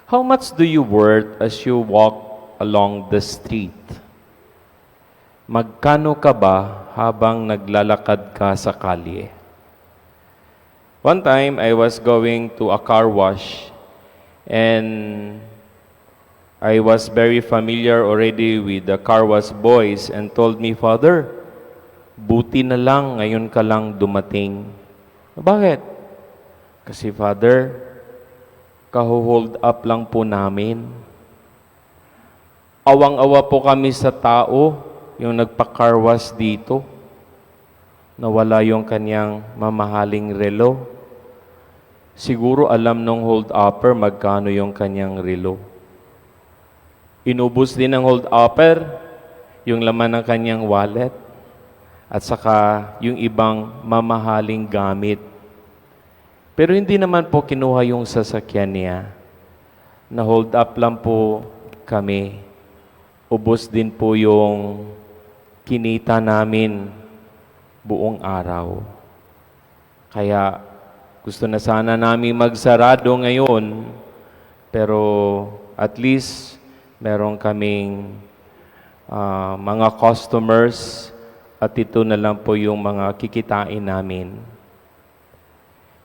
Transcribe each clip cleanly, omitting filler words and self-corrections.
How much do you worth as you walk along the street? Magkano ka ba habang naglalakad ka sa kalye? One time, I was going to a car wash and I was very familiar already with the car wash boys and told me, Father, buti na lang ngayon ka lang dumating. Bakit? Kasi Father, kaho-hold up lang po namin. Awang-awa po kami sa tao, yung nagpa-car wash dito. Nawala yung kanyang mamahaling relo. Siguro alam nung hold-upper magkano yung kanyang relo. Inubos din ng hold-upper yung laman ng kanyang wallet at saka yung ibang mamahaling gamit. Pero hindi naman po kinuha yung sasakyan niya. Na-hold up lang po kami. Ubos din po yung kinita namin buong araw. Kaya gusto na sana namin magsarado ngayon, pero at least meron kaming mga customers at ito na lang po yung mga kikitain namin.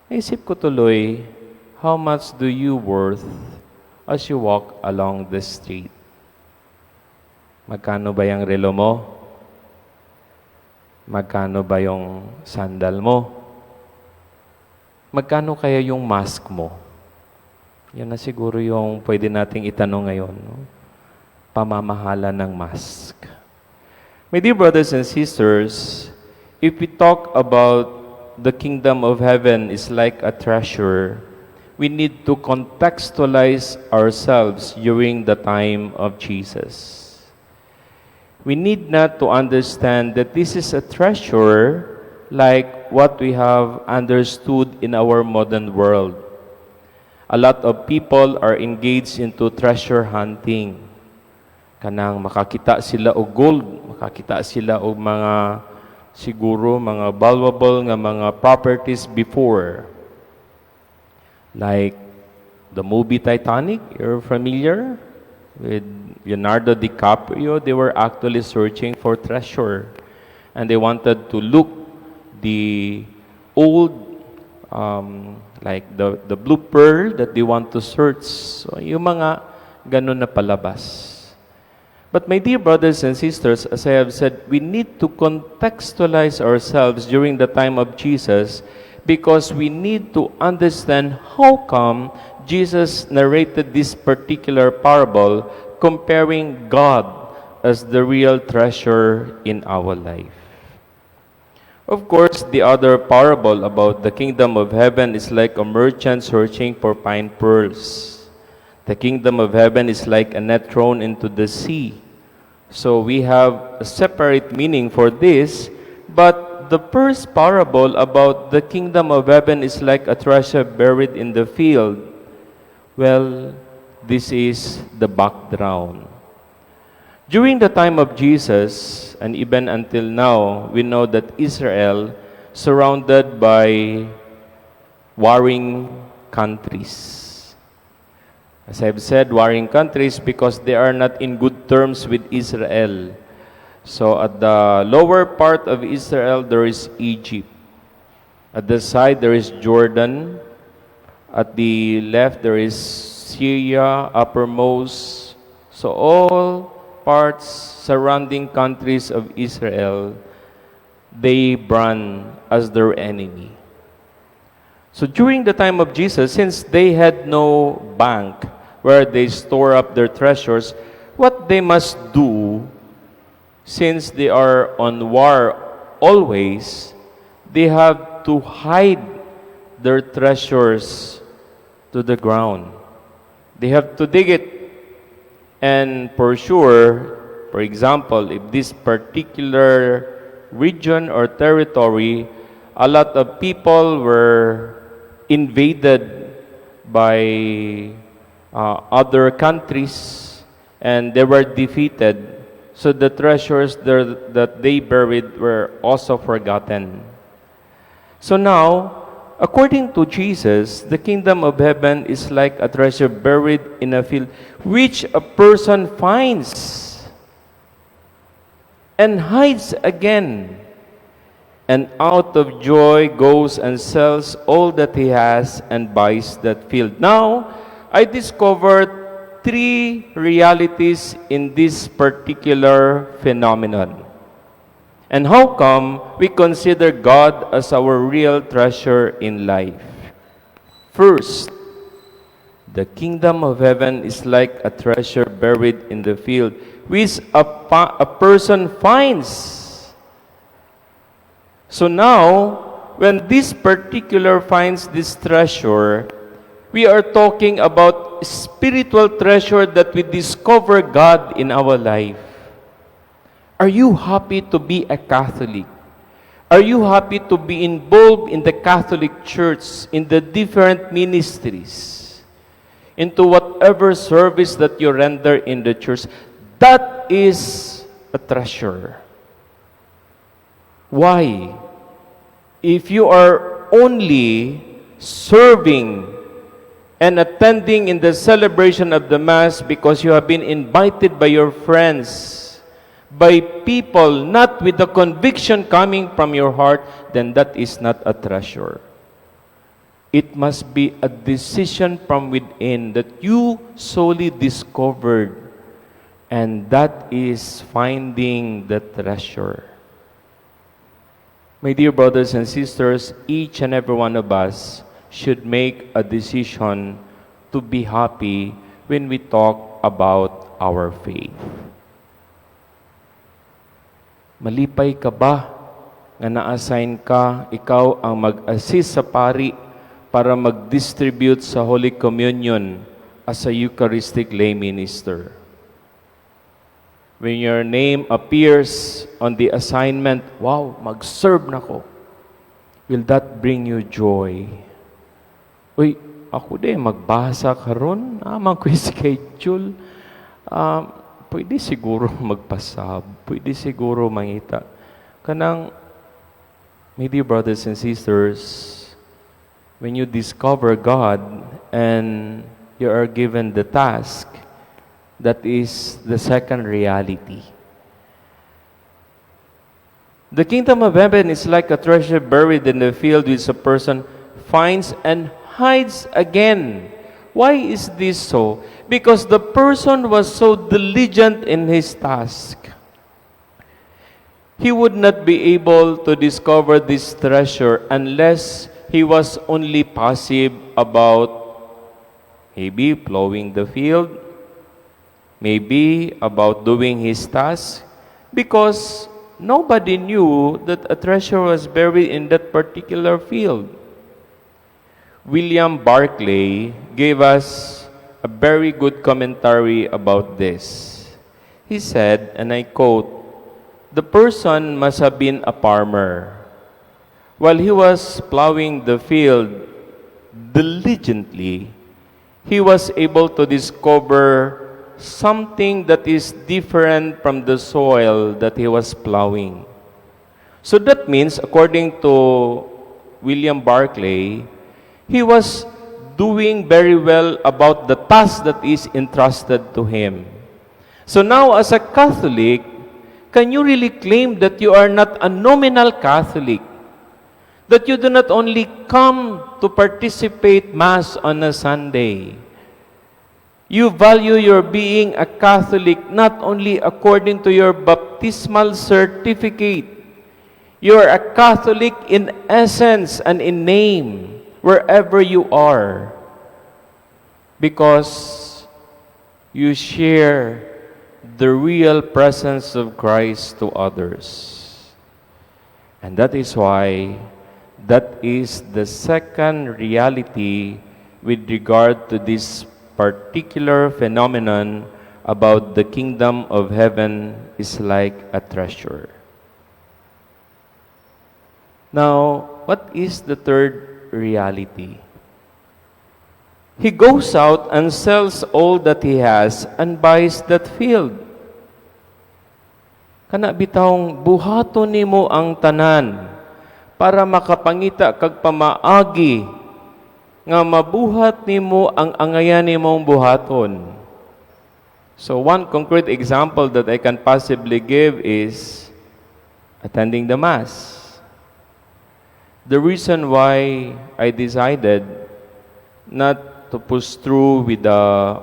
Naisip ko tuloy, how much do you worth as you walk along the street? Magkano ba yung relo mo? Magkano ba yung sandal mo? Magkano kaya yung mask mo? Yan na siguro yung pwede nating itanong ngayon. No? Pamamahala ng mask. My dear brothers and sisters, if we talk about the kingdom of heaven is like a treasure, we need to contextualize ourselves during the time of Jesus. We need not to understand that this is a treasure like what we have understood in our modern world. A lot of people are engaged into treasure hunting. Kanang makakita sila og gold, makakita sila og mga siguro mga valuable nga mga properties before. Like the movie Titanic, you're familiar with Leonardo DiCaprio? They were actually searching for treasure and they wanted to look the old like the blue pearl that they want to search. So yung mga ganun na palabas. But my dear brothers and sisters, as I have said, we need to contextualize ourselves during the time of Jesus because we need to understand how come Jesus narrated this particular parable comparing God as the real treasure in our life. Of course, the other parable about the kingdom of heaven is like a merchant searching for fine pearls. The kingdom of heaven is like a net thrown into the sea. So we have a separate meaning for this, but the first parable about the kingdom of heaven is like a treasure buried in the field. Well, this is the background. During the time of Jesus, and even until now, we know that Israel surrounded by warring countries. As I've said, warring countries because they are not in good terms with Israel. So at the lower part of Israel, there is Egypt. At the side, there is Jordan. At the left, there is Syria, uppermost. So all parts surrounding countries of Israel, they run as their enemy. So during the time of Jesus, since they had no bank where they store up their treasures, what they must do, since they are on war always, they have to hide their treasures to the ground. They have to dig it. And for sure, for example, if this particular region or territory, a lot of people were invaded by other countries and they were defeated. So the treasures that they buried were also forgotten. So now, According to Jesus, the kingdom of heaven is like a treasure buried in a field, which a person finds and hides again, and out of joy goes and sells all that he has and buys that field. Now, I discovered three realities in this particular phenomenon. And how come we consider God as our real treasure in life? First, the kingdom of heaven is like a treasure buried in the field, which a person finds. So now, when this particular finds this treasure, we are talking about spiritual treasure that we discover God in our life. Are you happy to be a Catholic? Are you happy to be involved in the Catholic Church, in the different ministries, into whatever service that you render in the church? That is a treasure. Why? If you are only serving and attending in the celebration of the Mass because you have been invited by your friends, by people, not with the conviction coming from your heart, then that is not a treasure. It must be a decision from within that you solely discovered, and that is finding the treasure. My dear brothers and sisters, each and every one of us should make a decision to be happy when we talk about our faith. Malipay ka ba nga na-assign ka, ikaw ang mag-assist sa pari para mag-distribute sa Holy Communion as a Eucharistic lay minister? When your name appears on the assignment, wow, mag-serve na ko. Will that bring you joy? Uy, ako din, magbasa karon, naman ko yung schedule. Pwede siguro magpasab, pwede siguro mangita. Kanang, my dear brothers and sisters, when you discover God and you are given the task, that is the second reality. The kingdom of heaven is like a treasure buried in the field which a person finds and hides again. Why is this so? Because the person was so diligent in his task. He would not be able to discover this treasure unless he was only passive about maybe plowing the field, maybe about doing his task, because nobody knew that a treasure was buried in that particular field. William Barclay gave us a very good commentary about this. He said, and I quote, "The person must have been a farmer. While he was plowing the field diligently, he was able to discover something that is different from the soil that he was plowing." So that means, according to William Barclay, he was doing very well about the task that is entrusted to him. So now, as a Catholic, can you really claim that you are not a nominal Catholic? That you do not only come to participate Mass on a Sunday. You value your being a Catholic not only according to your baptismal certificate. You are a Catholic in essence and in name, wherever you are, because you share the real presence of Christ to others. And that is why that is the second reality with regard to this particular phenomenon about the kingdom of heaven is like a treasure. Now, what is the third reality? He goes out and sells all that he has and buys that field. Kana bitawng buhaton nimo ang tanan para makapangita kag pamaagi nga mabuhat nimo ang angayan nimong buhaton. So one concrete example that I can possibly give is attending the Mass. The reason why I decided not to push through with the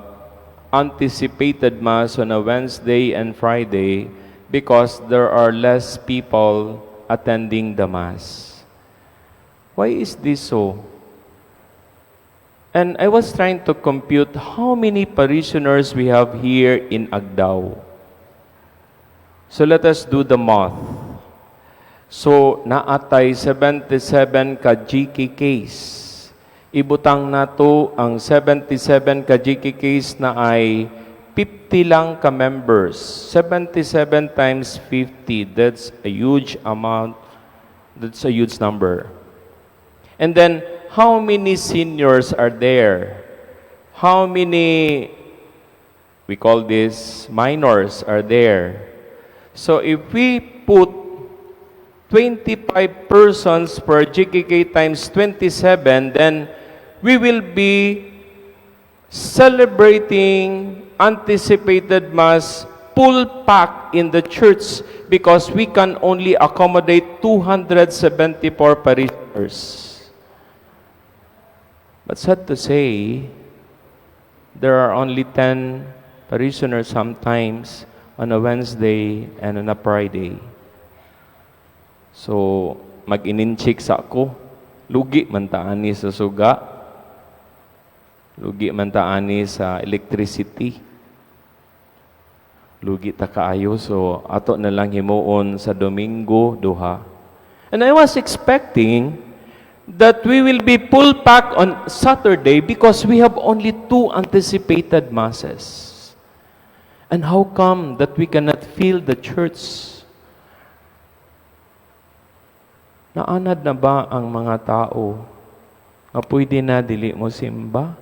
anticipated Mass on a Wednesday and Friday because there are less people attending the Mass. Why is this so? And I was trying to compute how many parishioners we have here in Agdao. So let us do the math. So naatay 77 ka GKKs. Ibutang nato ang 77 ka GKKs na ay 50 lang ka members. 77 times 50, that's a huge amount. That's a huge number. And then, how many seniors are there? How many, we call this, minors are there? So if we put 25 persons per GKK times 27, then we will be celebrating anticipated Mass full pack in the church because we can only accommodate 274 parishioners. But sad to say, there are only 10 parishioners sometimes on a Wednesday and on a Friday. So, mag-ininchik sa ako, lugi man taani sa suga, lugi man taani sa electricity, lugi ta kaayo, so ato na lang himuon sa Domingo, duha. And I was expecting that we will be full pack on Saturday because we have only 2 anticipated Masses. And how come that we cannot fill the church? Naanad na ba ang mga tao na pwede na dili mo simba?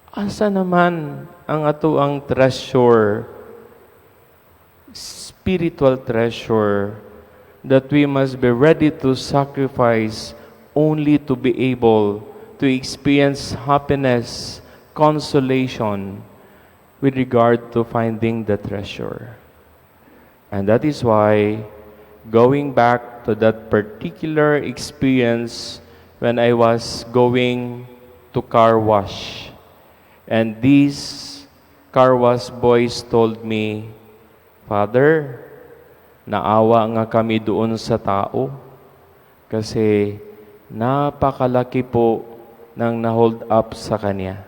Asa naman ang atuang treasure, spiritual treasure, that we must be ready to sacrifice only to be able to experience happiness, consolation with regard to finding the treasure. And that is why, going back to that particular experience when I was going to car wash, and these car wash boys told me, Father, naawa nga kami doon sa tao kasi napakalaki po ng na-hold up sa kanya.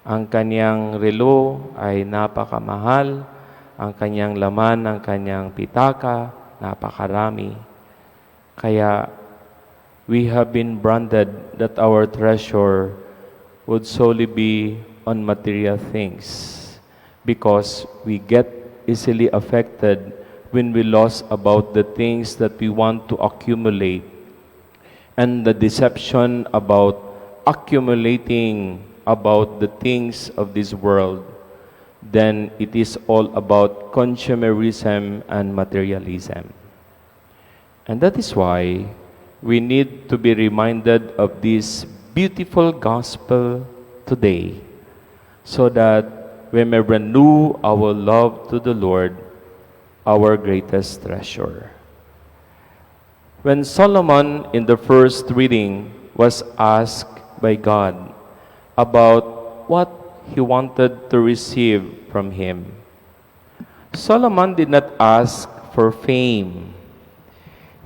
Ang kanyang relo ay napakamahal, ang kanyang laman, ang kanyang pitaka, napakarami. Kaya we have been branded that our treasure would solely be on material things because we get easily affected when we lost about the things that we want to accumulate. And the deception about accumulating about the things of this world, then it is all about consumerism and materialism. And that is why we need to be reminded of this beautiful gospel today, so that we may renew our love to the Lord, our greatest treasure. When Solomon, in the first reading, was asked by God about what he wanted to receive from him, Solomon did not ask for fame.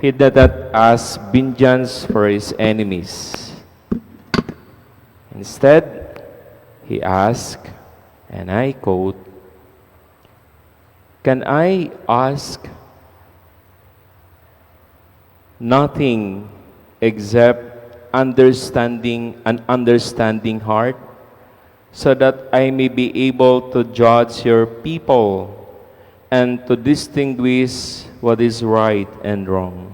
He did not ask vengeance for his enemies. Instead, he asked, and I quote, "Can I ask nothing except an understanding heart, so that I may be able to judge your people and to distinguish what is right and wrong."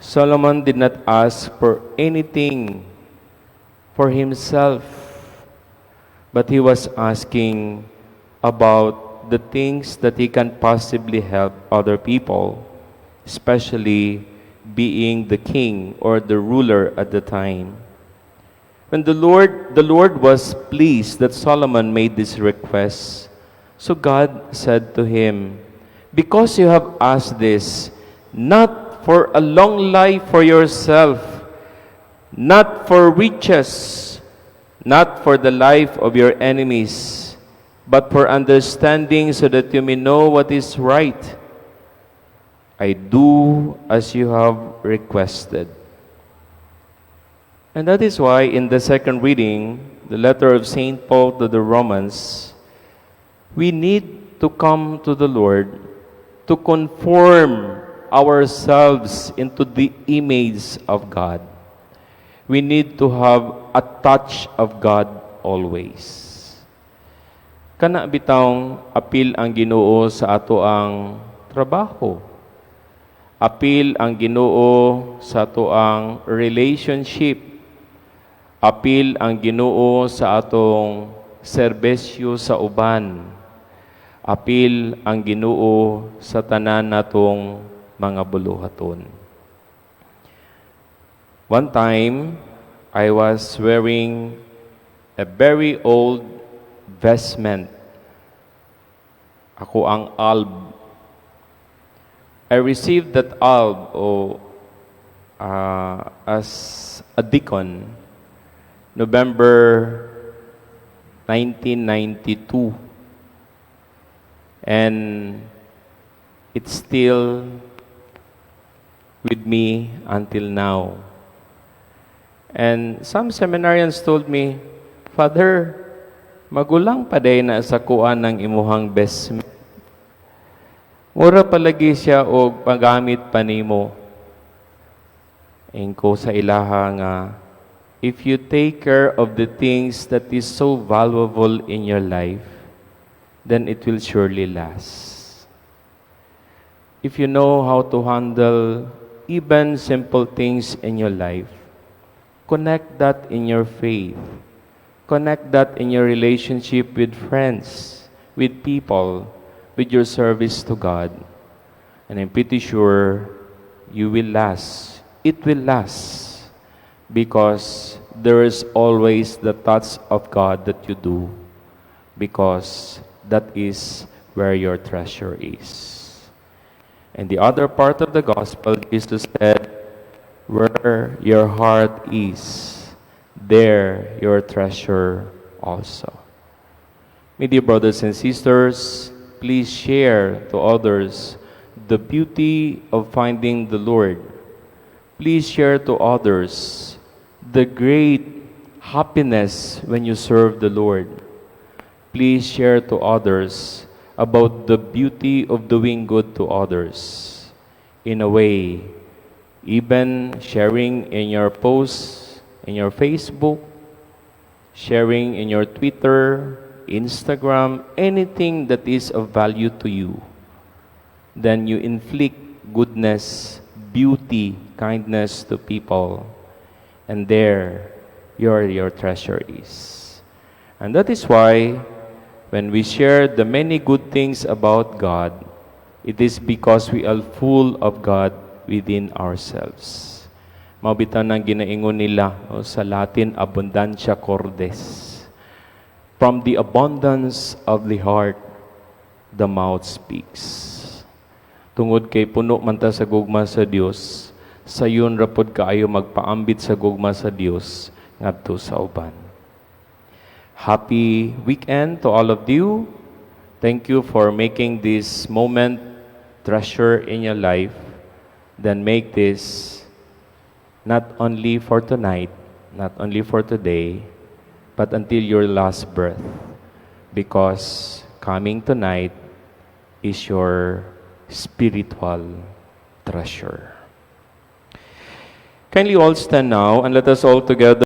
Solomon did not ask for anything for himself, but he was asking about the things that he can possibly help other people, especially being the king or the ruler at the time. When the Lord was pleased that Solomon made this request, so God said to him, "Because you have asked this, not for a long life for yourself, not for riches, not for the life of your enemies, but for understanding so that you may know what is right, I do as you have requested." And that is why in the second reading, the letter of St. Paul to the Romans, we need to come to the Lord to conform ourselves into the image of God. We need to have a touch of God always. Kana bitawng apil ang Ginoo sa ato ang trabaho. Apil ang Ginoo sa ato ang relationship. Apil ang Ginoo sa atong serbisyo sa uban. Apil ang Ginoo sa tanan natong mga buluhaton. One time, I was wearing a very old vestment. Ako ang alb. I received that alb as a deacon November 1992. And it's still with me until now. And some seminarians told me, "Father, magulang pa day na sa kuan ng imuhang vestment. Mura palagi siya o pagamit pa nimo." Engko sa ilaha nga, if you take care of the things that is so valuable in your life, then it will surely last. If you know how to handle even simple things in your life, connect that in your faith. Connect that in your relationship with friends, with people, with your service to God. And I'm pretty sure you will last. It will last. Because there is always the touch of God that you do, because that is where your treasure is. And the other part of the gospel, Jesus said, "Where your heart is, there your treasure also." My dear brothers and sisters, please share to others the beauty of finding the Lord. Please share to others the great happiness when you serve the Lord. Please share to others about the beauty of doing good to others. In a way, even sharing in your posts, in your Facebook, sharing in your Twitter, Instagram, anything that is of value to you, then you inflict goodness, beauty, kindness to people. And there, your treasure is. And that is why, when we share the many good things about God, it is because we are full of God within ourselves. Mabitan ng ginaingon nila sa Latin, abundantia cordis. From the abundance of the heart, the mouth speaks. Tungod kay puno man ta sa gugma sa Dios, sayon rapod kaayo magpaambit sa gugma sa Dios ngadto sa uban. Happy weekend to all of you. Thank you for making this moment treasure in your life. Then make this not only for tonight, not only for today, but until your last breath. Because coming tonight is your spiritual treasure. Kindly all stand now and let us all together